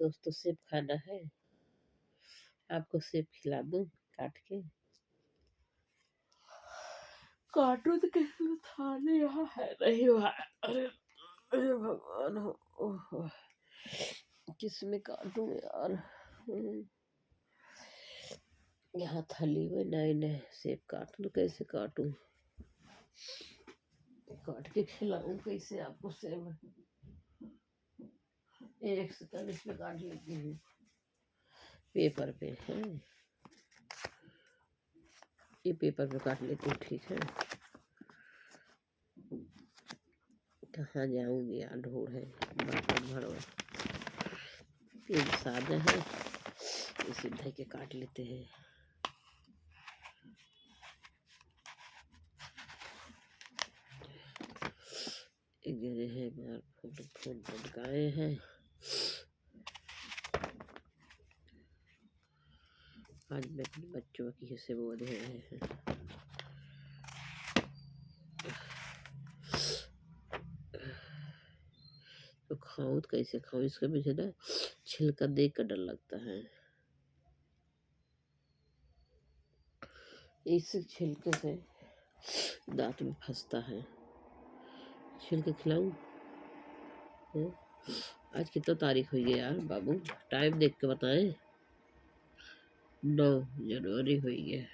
दोस्तों सेब खाना है। आपको सेब खिला दूं काट के? काटो तो किसी में थाने यहाँ है नहीं वहाँ। अरे अरे भगवान हो। ओह, किस में काटूं यार। यहाँ थली में नए नए सेब काटूं तो कैसे काटूं? काट के खिलाऊं कैसे आपको सेब? एक सेकंड इसमें काट लेती हूँ पेपर पे है। ये पेपर पे काट लेती हूँ, ठीक है। कहाँ जाऊंगी यार, ढूंढ है बर्तन भरो। ये सादा है, इसे धो के काट लेते हैं। एक जगह है बाहर फोटो फोन लटकाए हैं। आज मैं अपने बच्चों की हिस्से बोल रहे हैं। तो खाऊं तो कैसे खाऊं? इसके मुझे ना छिलका देख कर डर लगता है। इस छिलके से दांत में फंसता है। छिलके खिलाऊं? आज कितना तारीख हुई है यार बाबू? टाइम देख के बताएं। 9 जनवरी हुई है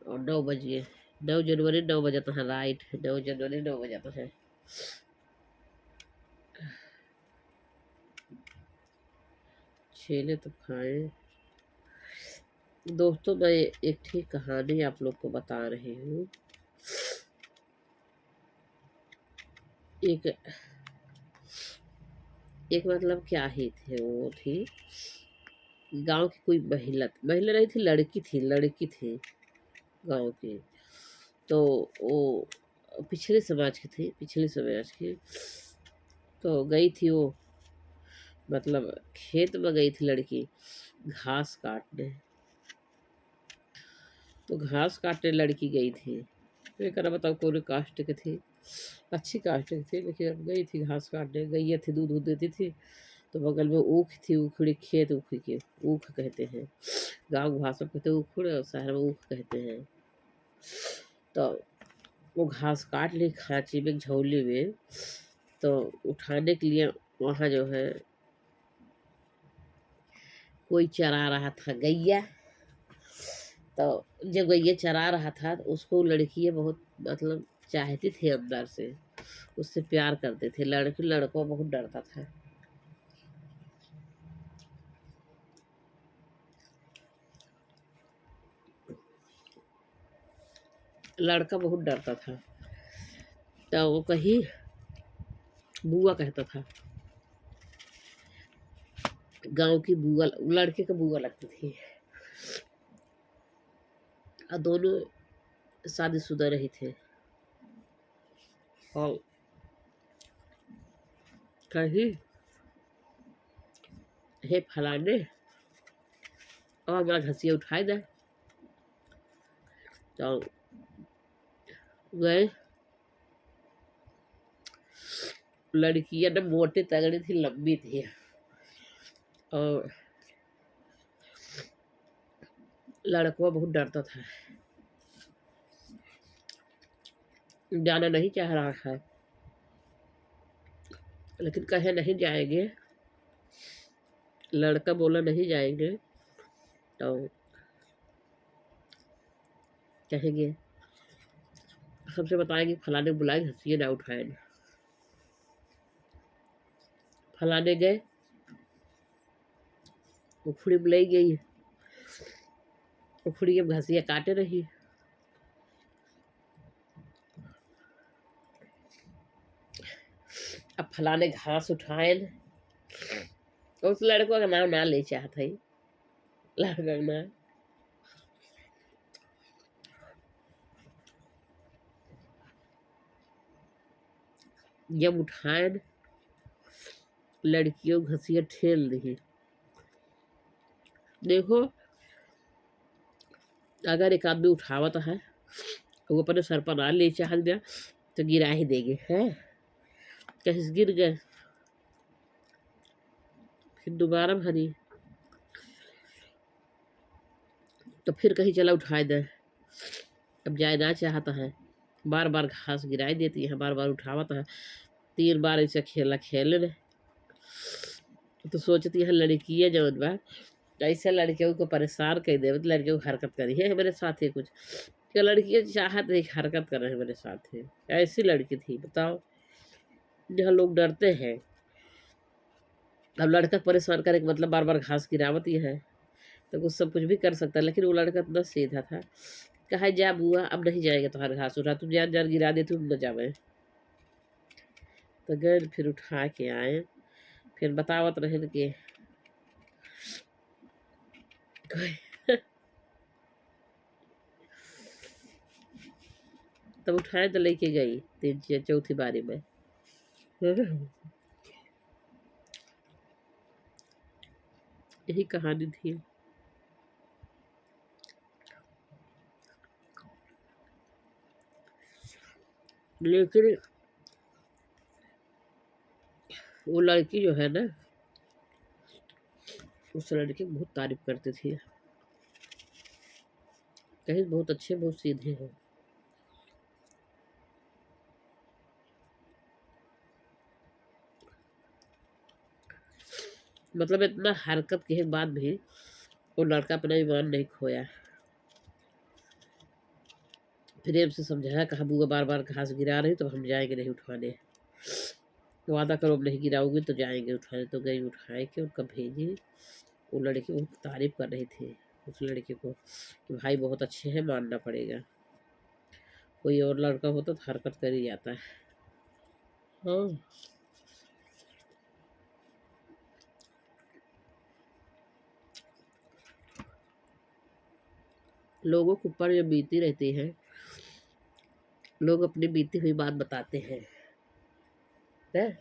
और 9 बज गए। 9 जनवरी 9 बजा तो है। राइट, 9 जनवरी 9 बजा तो है। छेले तो खाए। दोस्तों मैं एक ठीक कहानी आप लोग को बता रही हूँ। एक मतलब क्या ही थे, वो थी गांव की कोई महिला नहीं थी, लड़की थी गांव की। तो वो पिछले समाज की। तो गई थी वो, मतलब खेत में गई थी लड़की घास काटने। तो घास काटने लड़की गई थी। मैं कह रहा बताओ कौन कास्ट की थी? अच्छी कास्ट की थी, लेकिन अब गई थी घास काटने। गैया थी, दूध देती थी। तो बगल में ऊख थी, उखड़ी खेत ऊख के ऊख कहते हैं। गाँव भाषा में कहते हैं उखड़ और शहर में ऊख कहते हैं। तो वो घास काट ली खांची में, झोली में। तो उठाने के लिए वहाँ जो है कोई चरा रहा था गैया। तो जब गैया चरा रहा था तो उसको लड़की बहुत मतलब चाहती थी अंदर से, उससे प्यार करते थे। लड़कों बहुत डरता था। लड़का बहुत डरता था। तो वो कहीं बुआ कहता था। गांव की बुआ, लड़के का बुआ लगती थी। और दोनों शादीशुदा रहे थे। और कहीं हे फलाने और हमारा घसिया उठाए दे। तो गए। लड़कियां ना मोटी तगड़ी थी, लंबी थी। और लड़का बहुत डरता था, जाना नहीं चाह रहा था। लेकिन कहे नहीं जाएंगे, लड़का बोला नहीं जाएंगे। तो कहेंगे सबसे बताएंगे फलाने बुलाए, हंसिए ना उठाए। फलाने गए, उखड़ी में ले गई। उखड़ी में घसिया काटे रही। अब फलाने घास उठाए। उस लड़को का नाम ना ले चाहता ही, लड़का का नाम। जब उठाए, लड़कियों घसिया ठेल दी। देखो अगर एक आदमी उठावत है वो अपने सर पर ना ले चाह दिया तो गिरा ही देंगे। है कहीं गिर गए फिर दोबारा भरी, तो फिर कहीं चला उठाए दे। अब जाए ना चाहता है, बार बार घास गिराई देती है, बार बार उठावत है। 3 बार ऐसे खेला खेले ने, तो सोचती है लड़की है जौन बा ऐसे लड़कियों को परेशान कर दे, लड़कियों को हरकत करी है मेरे साथ ही कुछ, क्या लड़की चाहत नहीं हरकत कर रहे हैं मेरे साथ ही। ऐसी लड़की थी बताओ, जहाँ लोग डरते हैं। अब लड़का परेशान करे का मतलब बार बार घास गिरावत ही है, तो कुछ सब कुछ भी कर सकता है। लेकिन वो लड़का इतना सीधा था, कहा जा बुआ अब नहीं जाएगा तुम्हारे घास उठा, तुम जान जान गिरा दे तुम न जावे। तो गए फिर उठा के आए, फिर बतावत रहे कि तब उठाए तो लेके गई 3 4 बारी में। यही कहानी थी। लेकिन वो लड़की जो है ना, उस लड़के की बहुत तारीफ करती थी, कहीं बहुत अच्छे बहुत सीधे हैं। मतलब इतना हरकत के बाद भी वो लड़का अपना ईमान नहीं खोया। प्रेम से समझाया, कहा बुआ बार बार घास गिरा रही तो हम जाएंगे नहीं उठाने, वादा करो अब नहीं गिराओगे तो जाएंगे उठाने। तो गई उठाए के उनका भेजी। वो लड़की बहुत तारीफ कर रही थी उस लड़के को कि भाई बहुत अच्छे हैं, मानना पड़ेगा। कोई और लड़का होता तो हरकत कर ही जाता है। हाँ, लोगों के ऊपर जो बीती रहती है, लोग अपनी बीती हुई बात बताते हैं है?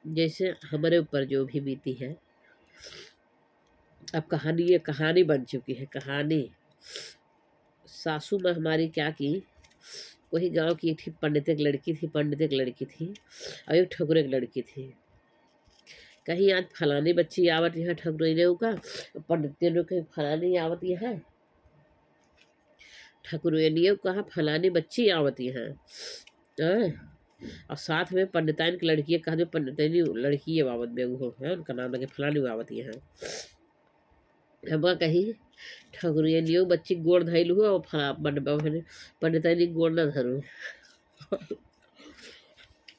जैसे हमारे ऊपर जो भी बीती है, अब कहानी ये कहानी बन चुकी है। कहानी सासू माँ हमारी क्या की, वही गांव की थी, पंडित एक लड़की थी, पंडित एक लड़की थी और एक ठकुर एक लड़की थी। कहीं आज फलानी बच्ची आवत यहाँ ठकुर का, पंडित ने कहीं फलानी आवत यहाँ, ठकुर कहा फलानी बच्ची आवत यहाँ। और साथ में पंडिताइन की लड़की कहा, जो पंडिताइन लड़की है बाबत बेगू है, उनका नाम लगे फलानी बाबत यहाँ। हम कही ठकुरिया बच्ची गोड़ धैल हुआ और पंडिताइन गोड़ न धरू।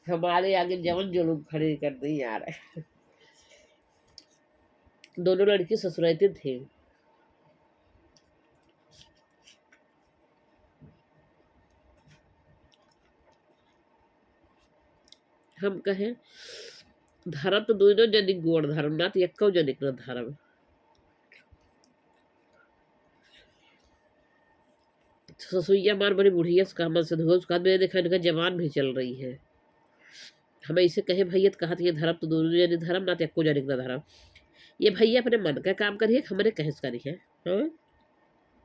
हमारे आगे जवन जो लोग खड़े कर दी यार। दोनों लड़की ससुराती थी। हम कहे धर्म तो दोनों जनिक गोड़ धर्म ना तो एक जनिक न धर्म। ससुइया मार बड़ी बुढ़िया उसका मन से धो, उसका मैंने देखा इनका जवान भी चल रही है। हमें इसे कहे भैया तो कहा ये धर्म तो दोनों जनिक धर्म ना तो एक जनिक न धर्म। ये भैया अपने मन का काम करिए, हमारे कहेस करी है। हाँ?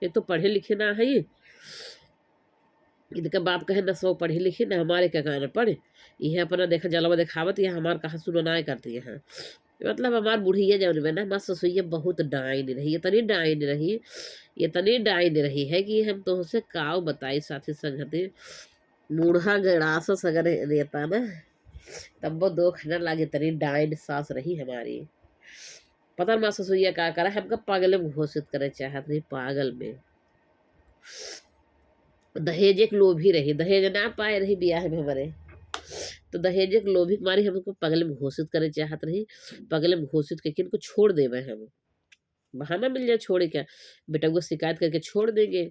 ये तो पढ़े लिखे ना है, इनका बाप कहे न सो पढ़ी लिखी न हमारे क्या कहना पढ़े, यह अपना देखा जलवा दिखावत है, हमार कहा सुननाए करती है। मतलब हमार बुढ़िया जौन में ना मस्त ससुइया बहुत डाइन रही, इतनी डाइन रही, इतनी डाइन रही है कि हम तो उसे काव बताई साथी संगति बूढ़ा गड़ास सगर रहता ना, तब वो 2 खना लागे, इतनी डाइन सास रही हमारी। पता ना ससुइया का करा, हमका पागल में घोषित करे चाहत रही, पागल में। दहेज एक लोभी रही, दहेज ना पाए रही ब्याह में हमारे, तो दहेज एक लोभी मारी हमको पगले में घोषित करे चाहत रही। पगले में घोषित करके इनको छोड़ देवे, हम बहाना मिल जाए छोड़े क्या, बेटा को शिकायत करके छोड़ देंगे,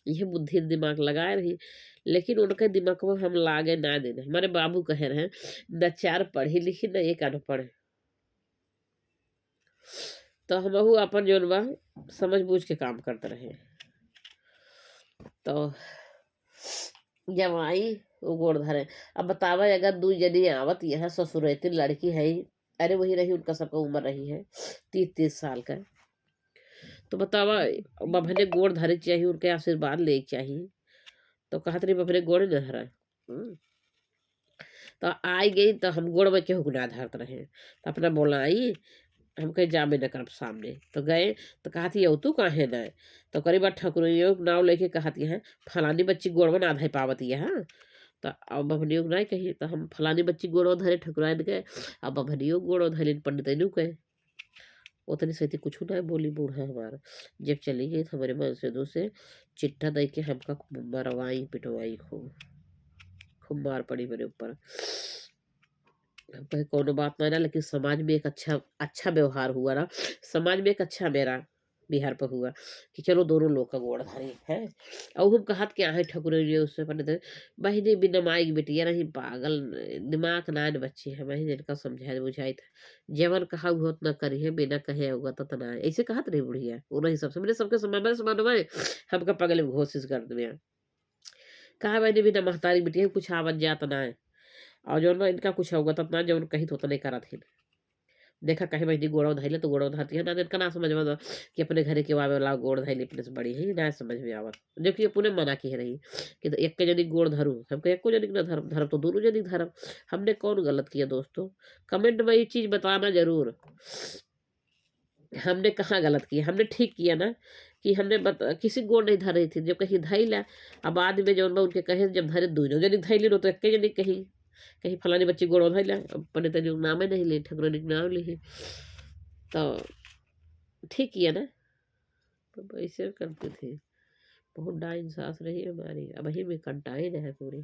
यह बुद्धि दिमाग लगाए रही। लेकिन उनके दिमाग को हम लागे ना देने। हमारे बाबू कहे रहे न 4 पढ़ी लिखी न 1 अनपढ़, तो हम अपन जोन बा समझ बूझ के काम करते रहे। तो जमाई वो गोड़ धरे। अब बतावा अगर 2 जनी आवत यह ससुरती लड़की है, अरे वही रही, उनका सबका उम्र रही है 30-30 साल का। तो बतावा, बभने गोड़ धरे चाहिए, उनके आशीर्वाद ले चाहिए। तो कहत रही बभने गोड़ न धरा। तो आई गई तो हम गोड़ में केहू ना धरत रहे, तो अपना बोलाई, हम कहे जामे न करब सामने। तो गए तो कहती है तू काहे न, तो करीब ठकुरियों के नाव लेके कहती है फलानी बच्ची गोड़ में ना धर पावती है। हाँ, तो अब बभनियों नहीं कही, तो हम फलानी बच्ची गोड़ो धरे ठकुराइन के, अब बभनियों गोड़ो धरे पंडितनू के। उतनी सही कुछ ना बोली बूढ़ा हमारा। जब चली गई तो हमारे मन से चिट्ठा दे के हमका मरवाई पिटवाई, खूब खूब मार पड़ी मेरे ऊपर। हम कहे कोनो बात नहीं ना, लेकिन समाज में एक अच्छा अच्छा व्यवहार हुआ ना, समाज में एक अच्छा मेरा बिहार पर हुआ कि चलो दोनों लोग का गोड़ धरे है। और हम कहत क्या है ठकुरे उससे पहले बहनी बिना माई की बेटिया नहीं, पागल दिमाग ना न बच्चे है, वही जिनका समझाए बुझाई था जवन कहा हुआ न करी है, बिना कहे होगा तो ना ऐसे कहत रही बुढ़िया। वो नहीं सबसे मेरे सबके समय में समय हमका पगले में घोषित कर दिया। कहा बहनी बिना महतारी बेटिया कुछ आवत जात ना है, और जो ना इनका कुछ होगा तब ना जब कहीं तो नहीं करा थी। देखा कहीं बहनी गोड़ो धैले तो गोड़ो धरती है ना, इनका ना समझ में कि अपने घरे के वावे वाला गोड़ धैले अपने से बड़ी है, ना समझ में आवत। जबकि अपने मना की है रही कि तो एक के जनी गोड़ धरू, हमको एको जनी ना धर्म धर्म तो दोनों जनी धर्म। हमने कौन गलत किया दोस्तों? कमेंट में ये चीज बताना जरूर, हमने कहाँ गलत किया, हमने ठीक किया ना कि हमने किसी गोड़ नहीं धर रही थी। जब कहीं धैला अब बाद में जो उनके कहे जब धरे दोनों जनी धैली तो एक जनी कहीं कहीं फलानी बच्ची गोड़ धैला, अपने तनी नामे नहीं ले, ठकुरानी के नाम ली, तो ठीक किया ना। तो ऐसे करते थे। बहुत डाइन सास रही हमारी, अब ही में कंटाइन है पूरी।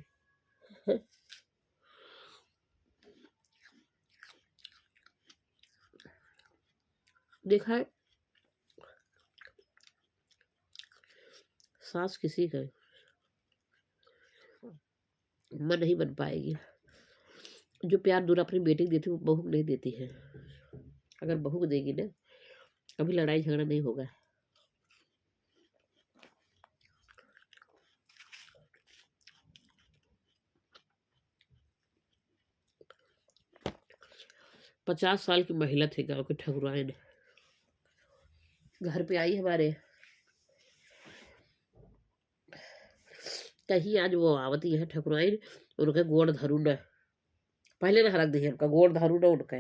देखा है, सास किसी का मन नहीं बन पाएगी। जो प्यार दूर अपनी बेटी को देती है वो बहू को नहीं देती है। अगर बहू को देगी ना, कभी लड़ाई झगड़ा नहीं होगा। पचास साल की महिला थी गांव के ठकुराइन, घर पे आई हमारे, कहीं आज वो आवती है ठकुराइन, उनके गोड़ धरू न, पहले ना हरक दी हमका गोड़ धरू न उनके।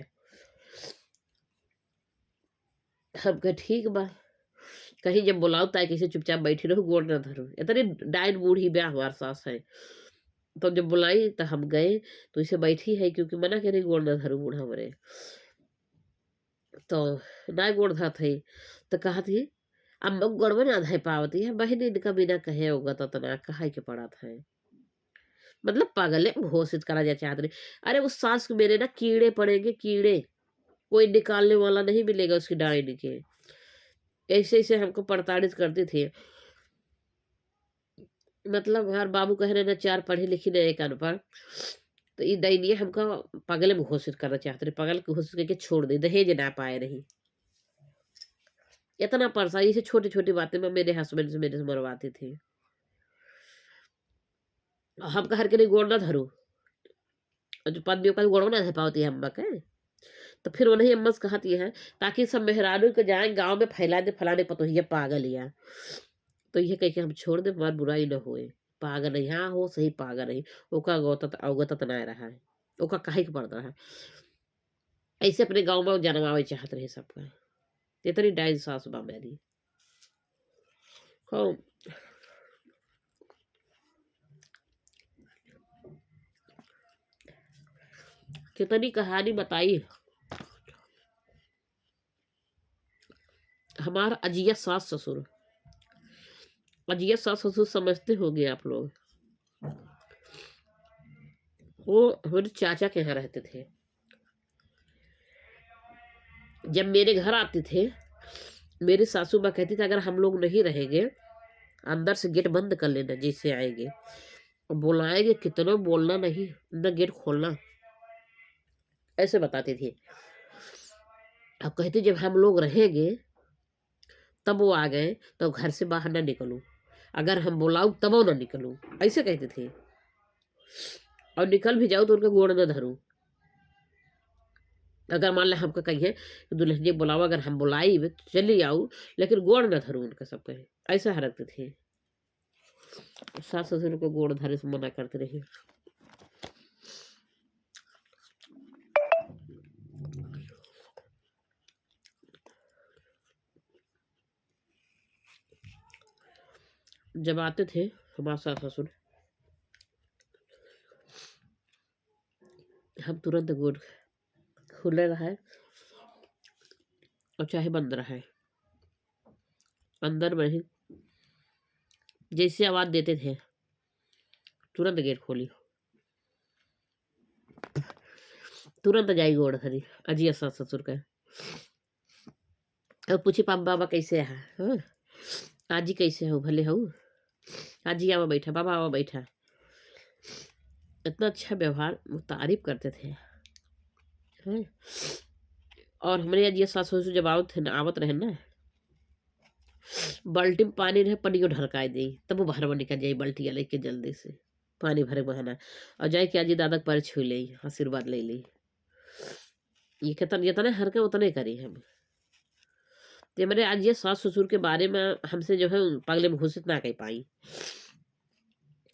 हम कहे ठीक बा, कहीं जब बुलाओ ताकि किसी चुपचाप बैठी रहो, गोड़ न धरो। इतनी डाइन बूढ़ी ब्याह हमारे सास है। तो जब बुलाई तो हम गए तो इसे बैठी है, क्योंकि मना करे गोड़ न धरू बूढ़ा मरे। तो ना गोड़ धरत है तो कहा थी अब गोड़ में ना धय पावती है, बहन इनका बिना कहे होगा तो तना कहा के पड़ा था। मतलब पागल है, घोषित करा जाए चाहते रहे। अरे उस सास के मेरे ना कीड़े पड़ेंगे, कीड़े, कोई निकालने वाला नहीं मिलेगा उसकी डायन के। ऐसे ऐसे हमको प्रताड़ित करते थे। मतलब हर बाबू कह रहे ना चार पढ़ी लिखी ना एक अनपढ़, तो ये दैनिये हमका पागल में घोषित करना चाहते रहे। पागल को घोषित करके छोड़ दे, दहेज ना पाए नहीं। इतना परेशानी से छोटी छोटी बातें में मेरे हस्बैंड से मेरे से मरवाती थी। हम हर के नहीं गोड़ ना धरू, और जो पदवियों का गोड़ ना धर पाती है अम्मा के। तो फिर उन्हें अम्मा से कहती है ताकि सब मेहरानों को जाए गांव में फैला दे फलाने पतोहिया पागल या। तो ये कह के हम छोड़ दे, हमारी बुराई न होए। पागल नहीं, हाँ हो सही पागल नहीं, ओका गौतत अवगतत ना रहा है, ओका काहे के पड़ रहा है। ऐसे अपने गांव में जनमावे चाहत रहे सबका। इतनी डाइन सास बा मेरी। हाँ, कितनी कहानी बताई। हमारा अजिया सास ससुर, अजिया सास ससुर समझते होंगे आप लोग। वो हमारे चाचा के यहाँ रहते थे। जब मेरे घर आते थे, मेरी सासू माँ कहती थी अगर हम लोग नहीं रहेंगे, अंदर से गेट बंद कर लेना जैसे आएंगे, और बुलाएंगे कितना बोलना नहीं, न गेट खोलना, ऐसे बताती थी। अब कहती जब हम लोग रहेंगे तब वो आ गए तो घर से बाहर ना निकलूं, अगर हम बुलाऊं तब वो ना निकलूं, ऐसे कहती थी। और निकल भी जाऊं तो उनका गोड़ ना धरूं। अगर मान ला हमको कहिए कि दुल्हनिया बुलाओ, अगर हम बुलाई तो चली आऊ, लेकिन गोड़ न धरू उनका, सब कहे ऐसा हरकत थे। सास ससुर को गोड़ धरे से मना करते रहे। जब आते थे हमारे सास ससुर, हम तुरंत गोड़ खुले रहे और चाहे बंद रहे, अंदर में ही जैसे आवाज देते थे तुरंत गेट खोली, तुरंत जाई गोड़ धरी। अजी सास ससुर का अब पूछी पापा बाबा कैसे है, हाँ? आजी कैसे हो, भले हो? आजी आवा बैठा, बाबा आवा बैठा। इतना अच्छा व्यवहार, वो तारीफ करते थे, हैं? और हमारे आजी सास ससुर जब आवत रहे ना, बाल्टी में पानी रहे, पनियो ढलकाए दी, तब वो बाहर निकल जाई बाल्टी लेके जल्दी से पानी भरे बहाना, और जाए के आजी दादा पर छू ली, आशीर्वाद ले ली। ये जितने हरकत उतने करी हम। तो मेरे आज ये सास ससुर के बारे में हमसे जो है पगले में घोषित ना कर पाई,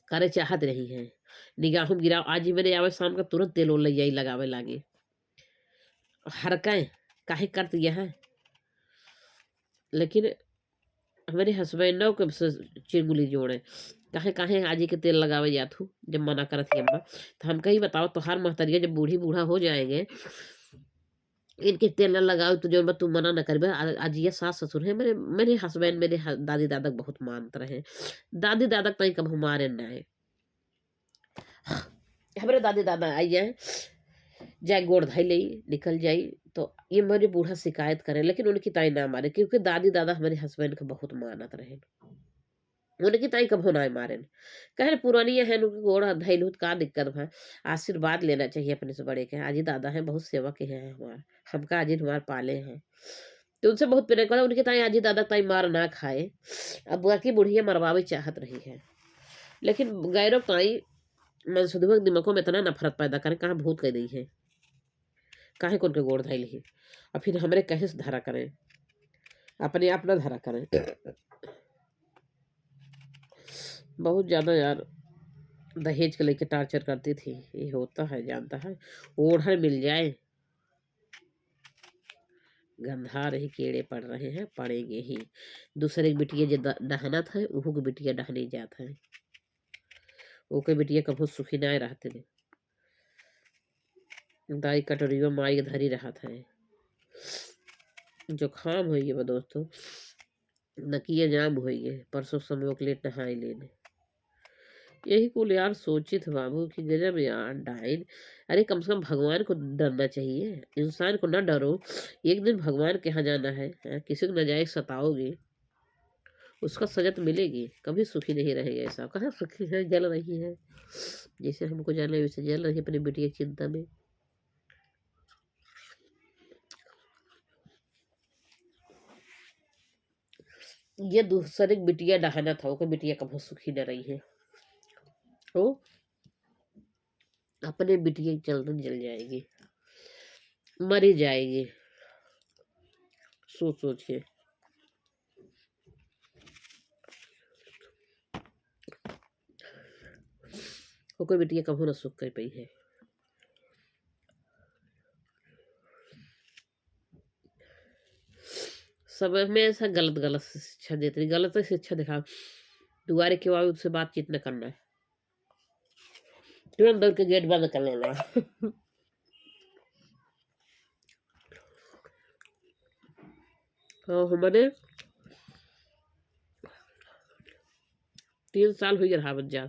करे चाहत नहीं है। निगाहों गिराओ, आज ही मेरे आवे शाम का तुरंत तेल ले जाई लगावे लागे। हरकत काहे कर दिया है, लेकिन हमारे हस्बैंडों के चिंगुली जोड़े काहे काहे आजी के तेल लगावे जात हूँ, जब मना करत ही अम्मा। तो हम कही बताओ, तोहार महतरिया जब बूढ़ी बूढ़ा हो जाएंगे, इनके तेल न लगाओ तो जो तू मना न करबे। आज ये सास ससुर है मेरे, मेरे हस्बैंड मेरे दादी दादा बहुत मानते रहे। दादी दादा कहीं कब हमारे न आए, हमारे दादी दादा आई जाए, जाए गोड़ धाई ले निकल जाई, तो ये मेरे बूढ़ा शिकायत करे, लेकिन उनकी ताई ना मारे, क्योंकि दादी दादा हमारे हस्बैंड को बहुत मानत रहे। उनकी ताई कब ना मारे, कहे पुरानी है उनकी गोड़ धैलू का दिक्कत है। आशीर्वाद लेना चाहिए अपने से बड़े के। आजी दादा हैं बहुत सेवा के हैं हमारे, हमका आजी हमारे पाले हैं, तो उनसे बहुत प्रेम करा। उनकी ताई आजी दादा ताई मार ना खाए, अब बाकी बुढ़िया मरवावे चाहत रही है, लेकिन गैरों ताई मनसुदुआ दिमागों में इतना नफरत पैदा करें, कहाँ भूत कह रही है, काहे को उनके गोड़ धाई ली, और फिर हमारे कहे से धरा करें, अपने आप ना धरा करें। बहुत ज्यादा यार दहेज के लेके टार्चर करती थी। ये होता है, जानता है, ओढ़र मिल जाए, गंधा रही, कीड़े पड़ रहे हैं, पड़ेंगे ही। दूसरे की बिटिया जो डहना था, उहू की बिटिया डहने जात है, ओके बिटिया कभू सुखी ना रहते ने। दाई कटोरियो माई धरी रहा था, जो खाम हुई है दोस्तों, नकिया जाम हुई है। परसों समय के लिए नहाई लेने, यही कुल यार सोचित बाबू कि गजब यार डाइन। अरे कम से कम भगवान को डरना चाहिए, इंसान को ना डरो। एक दिन भगवान के यहाँ जाना है, किसी को नाजायज सताओगे उसका सजा तो मिलेगी, कभी सुखी नहीं रहेगा। ऐसा कहाँ सुखी है, जल रही है, जैसे हमको जाना है वैसे जल रही है अपनी बेटी की चिंता में। ये दूसरे बिटिया डहाना था, वो बिटिया कभी सुखी न रही है, तो अपने बिटिया जल्द जल जाएगी, मरी जाएगी। सोच सोच के वो कोई बिटिया कभी ना सुख कर पाई है। सब में ऐसा गलत गलत शिक्षा देते हैं, गलत शिक्षा दिखा। दुआरे के बाद उससे बातचीत न करना है, तुरंत दौड़ के गेट बंद कर लेना है। तो हमारे 3 साल हुई रहा बच्चा,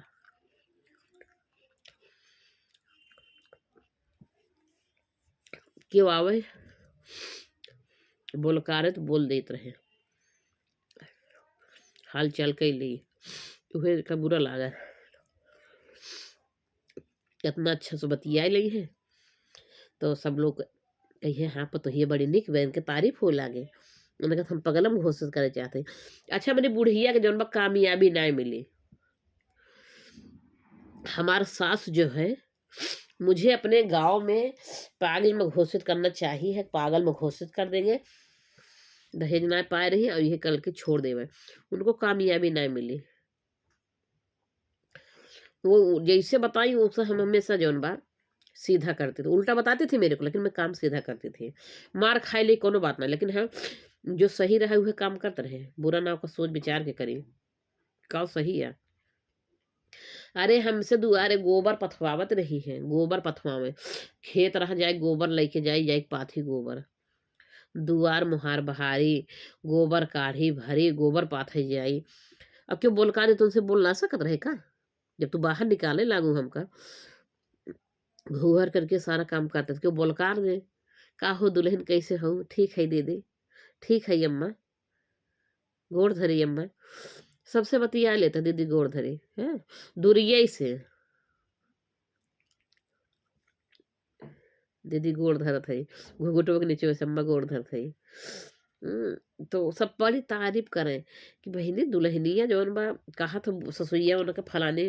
क्यों आवे बोल कारे तो बोल देते रहे, हाल चाल के लिए तुहे का बुरा लगा। इतना अच्छा से बतिया लगी है, तो सब लोग कहिए हाँ पर तो ये बड़ी निक बहन के तारीफ हो लागे। उन्होंने कहा हम पगलम घोषित करे चाहते। अच्छा मेरी बुढ़िया के जौन कामयाबी ना मिली, हमार सास जो है मुझे अपने गांव में पागल में घोषित करना चाहिए, पागल में घोषित कर देंगे। दहेज ना पाए रही और ये कल के छोड़ देवे, उनको कामयाबी ना मिली। वो जैसे बताई उससे हम हमेशा जौन बा सीधा करते थे, उल्टा बताते थे मेरे को, लेकिन मैं काम सीधा करती थी। मार खाए ले कोनो बात ना, लेकिन हाँ जो सही रहा वह काम करते रहे, बुरा ना का सोच विचार के करी का सही है। अरे हमसे दुआरे गोबर पथवावत रही है, गोबर पथवावे, खेत रह जाए गोबर लेके जाई पाथी गोबर, दुआर मुहार बहारी, गोबर काढ़ी भरी, गोबर पाथे जाई। अब क्यों बोलका दे, तुमसे बोल ना सकत रहे का? जब तू बाहर निकाले लागू हमका घूहर करके सारा काम करते थे, क्यों बोलकार दे का हो दुल्हन कैसे हो, ठीक है दीदी, ठीक है अम्मा, गोड़ धरी अम्मा, सबसे बतिया लेता दीदी गोड़ धरी है दूरिये से, दीदी गोड़ धरत है, घुघुटो के नीचे वैसे अम्मा गोड़ धरत है। तो सब बड़ी तारीफ करें कि बहिनी दुल्हनिया जौन बा कहा तो ससुइया उनके फलाने